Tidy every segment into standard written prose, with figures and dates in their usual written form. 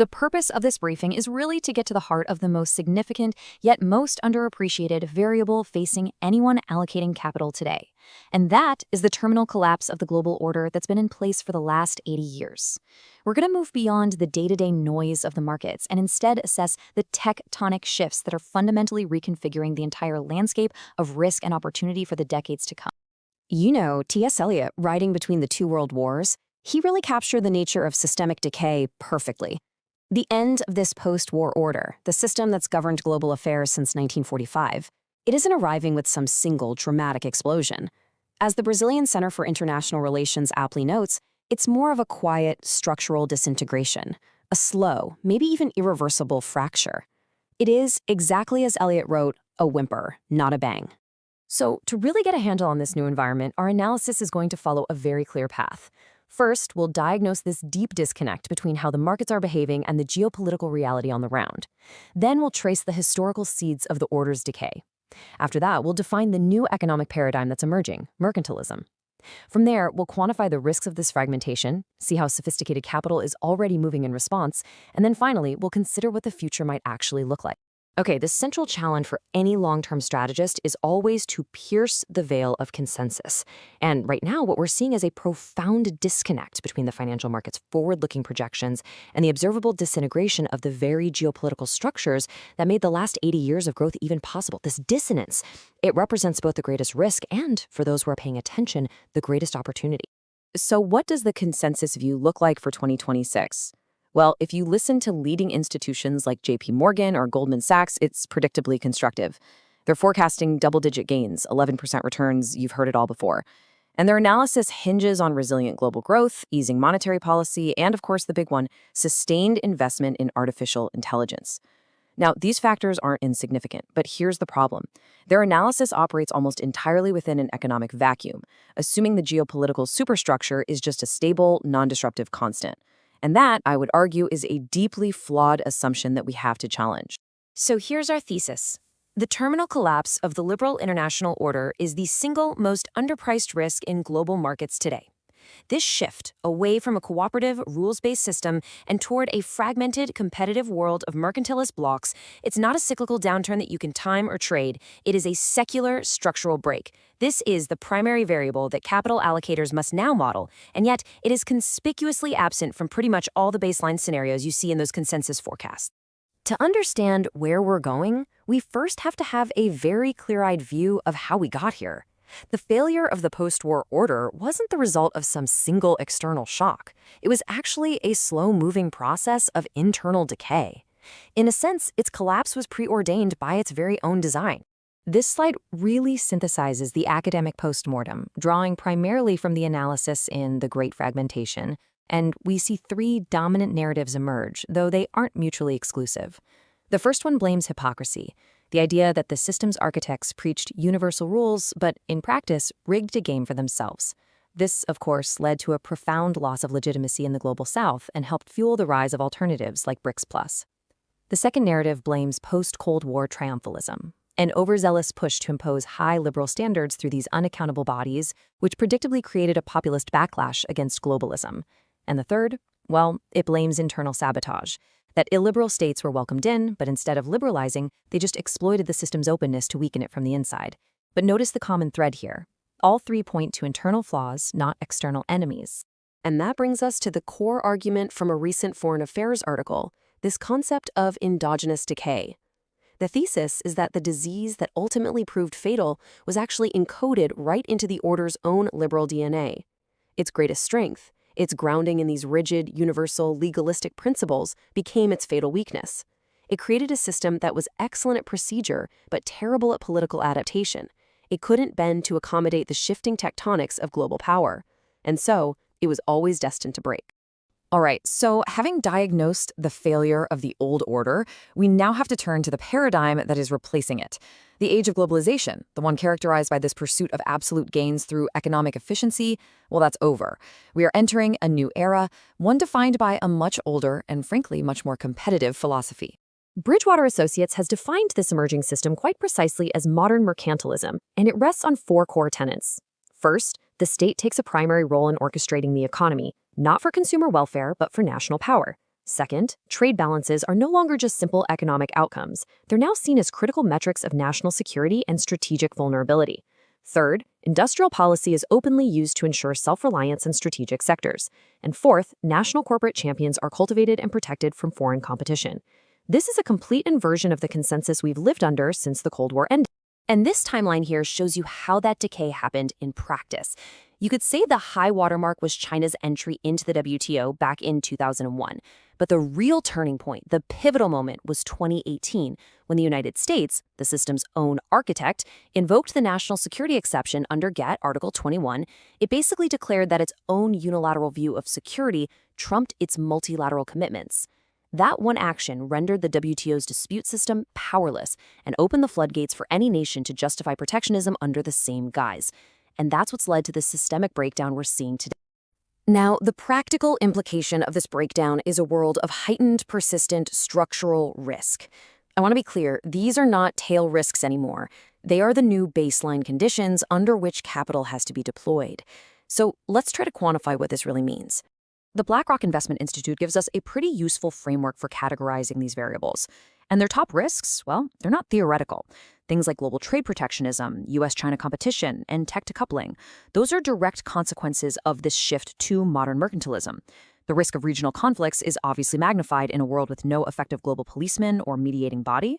The purpose of this briefing is really to get to the heart of the most significant, yet most underappreciated variable facing anyone allocating capital today. And that is the terminal collapse of the global order that's been in place for the last 80 years. We're going to move beyond the day-to-day noise of the markets and instead assess the tectonic shifts that are fundamentally reconfiguring the entire landscape of risk and opportunity for the decades to come. You know, T.S. Eliot, writing between the two world wars, he really captured the nature of systemic decay perfectly. The end of this post-war order, the system that's governed global affairs since 1945, it isn't arriving with some single dramatic explosion. As the Brazilian Center for International Relations aptly notes, it's more of a quiet, structural disintegration, a slow, maybe even irreversible fracture. It is, exactly as Eliot wrote, a whimper, not a bang. So, to really get a handle on this new environment, our analysis is going to follow a very clear path. First, we'll diagnose this deep disconnect between how the markets are behaving and the geopolitical reality on the ground. Then we'll trace the historical seeds of the order's decay. After that, we'll define the new economic paradigm that's emerging, mercantilism. From there, we'll quantify the risks of this fragmentation, see how sophisticated capital is already moving in response, and then finally, we'll consider what the future might actually look like. Okay, the central challenge for any long-term strategist is always to pierce the veil of consensus. And right now, what we're seeing is a profound disconnect between the financial market's forward-looking projections and the observable disintegration of the very geopolitical structures that made the last 80 years of growth even possible. This dissonance, it represents both the greatest risk and, for those who are paying attention, the greatest opportunity. So what does the consensus view look like for 2026? Well, if you listen to leading institutions like JP Morgan or Goldman Sachs, it's predictably constructive. They're forecasting double-digit gains, 11% returns, you've heard it all before. And their analysis hinges on resilient global growth, easing monetary policy, and of course the big one, sustained investment in artificial intelligence. Now, these factors aren't insignificant, but here's the problem. Their analysis operates almost entirely within an economic vacuum, assuming the geopolitical superstructure is just a stable, non-disruptive constant. And that, I would argue, is a deeply flawed assumption that we have to challenge. So here's our thesis. The terminal collapse of the liberal international order is the single most underpriced risk in global markets today. This shift away from a cooperative, rules-based system and toward a fragmented, competitive world of mercantilist blocks, it's not a cyclical downturn that you can time or trade. It is a secular structural break. This is the primary variable that capital allocators must now model, and yet it is conspicuously absent from pretty much all the baseline scenarios you see in those consensus forecasts. To understand where we're going, we first have to have a very clear-eyed view of how we got here. The failure of the post-war order wasn't the result of some single external shock. It was actually a slow-moving process of internal decay. In a sense, its collapse was preordained by its very own design. This slide really synthesizes the academic postmortem, drawing primarily from the analysis in The Great Fragmentation, and we see three dominant narratives emerge, though they aren't mutually exclusive. The first one blames hypocrisy, the idea that the system's architects preached universal rules, but in practice rigged a game for themselves. This, of course, led to a profound loss of legitimacy in the global south and helped fuel the rise of alternatives like BRICS+. The second narrative blames post-Cold War triumphalism, an overzealous push to impose high liberal standards through these unaccountable bodies, which predictably created a populist backlash against globalism. And the third, well, it blames internal sabotage, that illiberal states were welcomed in, but instead of liberalizing, they just exploited the system's openness to weaken it from the inside. But notice the common thread here. All three point to internal flaws, not external enemies. And that brings us to the core argument from a recent Foreign Affairs article, this concept of endogenous decay. The thesis is that the disease that ultimately proved fatal was actually encoded right into the order's own liberal DNA. Its greatest strength, its grounding in these rigid, universal, legalistic principles, became its fatal weakness. It created a system that was excellent at procedure, but terrible at political adaptation. It couldn't bend to accommodate the shifting tectonics of global power. And so, it was always destined to break. All right, so having diagnosed the failure of the old order, we now have to turn to the paradigm that is replacing it. The age of globalization, the one characterized by this pursuit of absolute gains through economic efficiency, well, that's over. We are entering a new era, one defined by a much older and frankly much more competitive philosophy. Bridgewater Associates has defined this emerging system quite precisely as modern mercantilism, and it rests on four core tenets. First, the state takes a primary role in orchestrating the economy, not for consumer welfare, but for national power. Second, trade balances are no longer just simple economic outcomes. They're now seen as critical metrics of national security and strategic vulnerability. Third, industrial policy is openly used to ensure self-reliance in strategic sectors. And fourth, national corporate champions are cultivated and protected from foreign competition. This is a complete inversion of the consensus we've lived under since the Cold War ended. And this timeline here shows you how that decay happened in practice. You could say the high watermark was China's entry into the WTO back in 2001. But the real turning point, the pivotal moment, was 2018, when the United States, the system's own architect, invoked the national security exception under GATT Article 21. It basically declared that its own unilateral view of security trumped its multilateral commitments. That one action rendered the WTO's dispute system powerless and opened the floodgates for any nation to justify protectionism under the same guise. And that's what's led to the systemic breakdown we're seeing today. Now, the practical implication of this breakdown is a world of heightened, persistent, structural risk. I want to be clear, these are not tail risks anymore. They are the new baseline conditions under which capital has to be deployed. So let's try to quantify what this really means. The BlackRock Investment Institute gives us a pretty useful framework for categorizing these variables. And their top risks, well, they're not theoretical. Things like global trade protectionism, US-China competition, and tech decoupling, those are direct consequences of this shift to modern mercantilism. The risk of regional conflicts is obviously magnified in a world with no effective global policeman or mediating body.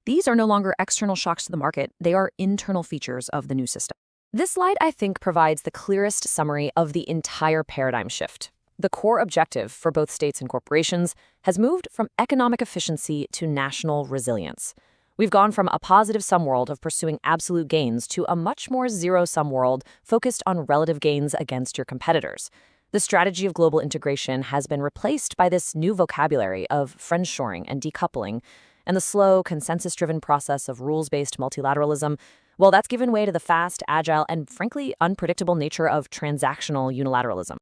These are no longer external shocks to the market. They are internal features of the new system. This slide, I think, provides the clearest summary of the entire paradigm shift. The core objective for both states and corporations has moved from economic efficiency to national resilience. We've gone from a positive-sum world of pursuing absolute gains to a much more zero-sum world focused on relative gains against your competitors. The strategy of global integration has been replaced by this new vocabulary of friendshoring and decoupling, and the slow, consensus-driven process of rules-based multilateralism, well, that's given way to the fast, agile, and frankly unpredictable nature of transactional unilateralism.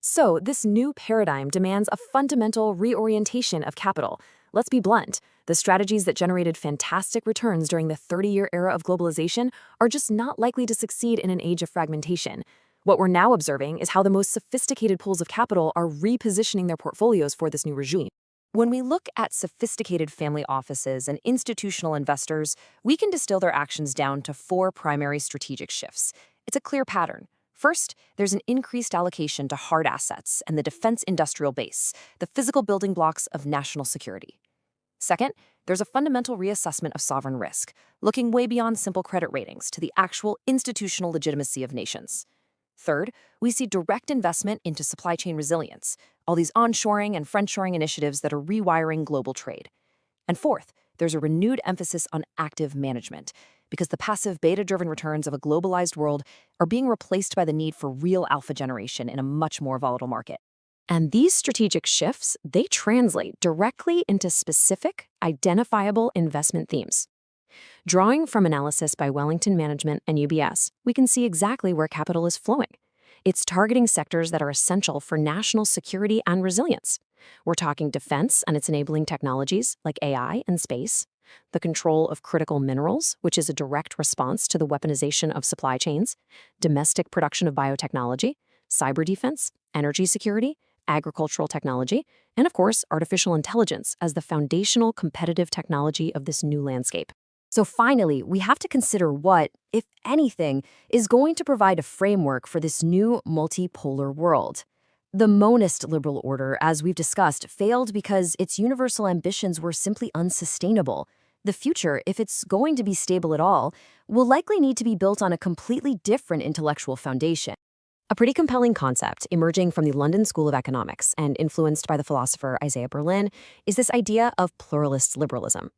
So, this new paradigm demands a fundamental reorientation of capital. Let's be blunt. The strategies that generated fantastic returns during the 30-year era of globalization are just not likely to succeed in an age of fragmentation. What we're now observing is how the most sophisticated pools of capital are repositioning their portfolios for this new regime. When we look at sophisticated family offices and institutional investors, we can distill their actions down to four primary strategic shifts. It's a clear pattern. First, there's an increased allocation to hard assets and the defense industrial base, the physical building blocks of national security. Second, there's a fundamental reassessment of sovereign risk, looking way beyond simple credit ratings to the actual institutional legitimacy of nations. Third, we see direct investment into supply chain resilience, all these onshoring and friendshoring initiatives that are rewiring global trade. And fourth, there's a renewed emphasis on active management, because the passive beta-driven returns of a globalized world are being replaced by the need for real alpha generation in a much more volatile market. And these strategic shifts, they translate directly into specific, identifiable investment themes. Drawing from analysis by Wellington Management and UBS, we can see exactly where capital is flowing. It's targeting sectors that are essential for national security and resilience. We're talking defense and its enabling technologies like AI and space, the control of critical minerals, which is a direct response to the weaponization of supply chains, domestic production of biotechnology, cyber defense, energy security, agricultural technology, and of course, artificial intelligence as the foundational competitive technology of this new landscape. So finally, we have to consider what, if anything, is going to provide a framework for this new multipolar world. The monist liberal order, as we've discussed, failed because its universal ambitions were simply unsustainable. The future, if it's going to be stable at all, will likely need to be built on a completely different intellectual foundation. A pretty compelling concept emerging from the London School of Economics and influenced by the philosopher Isaiah Berlin is this idea of pluralist liberalism.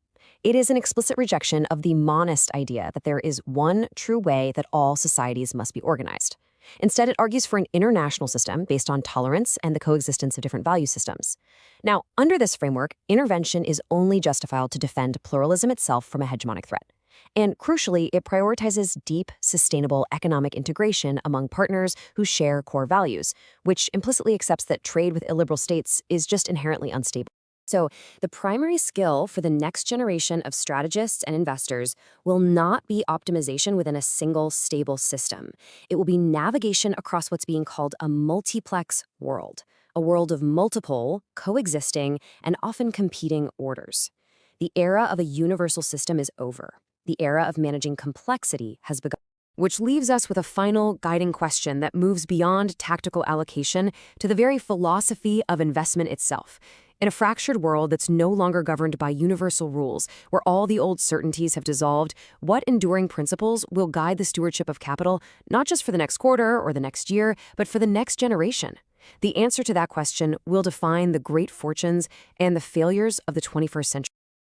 It is an explicit rejection of the monist idea that there is one true way that all societies must be organized. Instead, it argues for an international system based on tolerance and the coexistence of different value systems. Now, under this framework, intervention is only justified to defend pluralism itself from a hegemonic threat. And crucially, it prioritizes deep, sustainable economic integration among partners who share core values, which implicitly accepts that trade with illiberal states is just inherently unstable. So, the primary skill for the next generation of strategists and investors will not be optimization within a single stable system. It will be navigation across what's being called a multiplex world, a world of multiple, coexisting, and often competing orders. The era of a universal system is over. The era of managing complexity has begun. Which leaves us with a final guiding question that moves beyond tactical allocation to the very philosophy of investment itself. In a fractured world that's no longer governed by universal rules, where all the old certainties have dissolved, what enduring principles will guide the stewardship of capital, not just for the next quarter or the next year, but for the next generation? The answer to that question will define the great fortunes and the failures of the 21st century.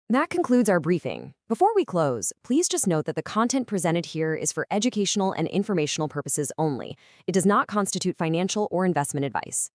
That concludes our briefing. Before we close, please just note that the content presented here is for educational and informational purposes only. It does not constitute financial or investment advice.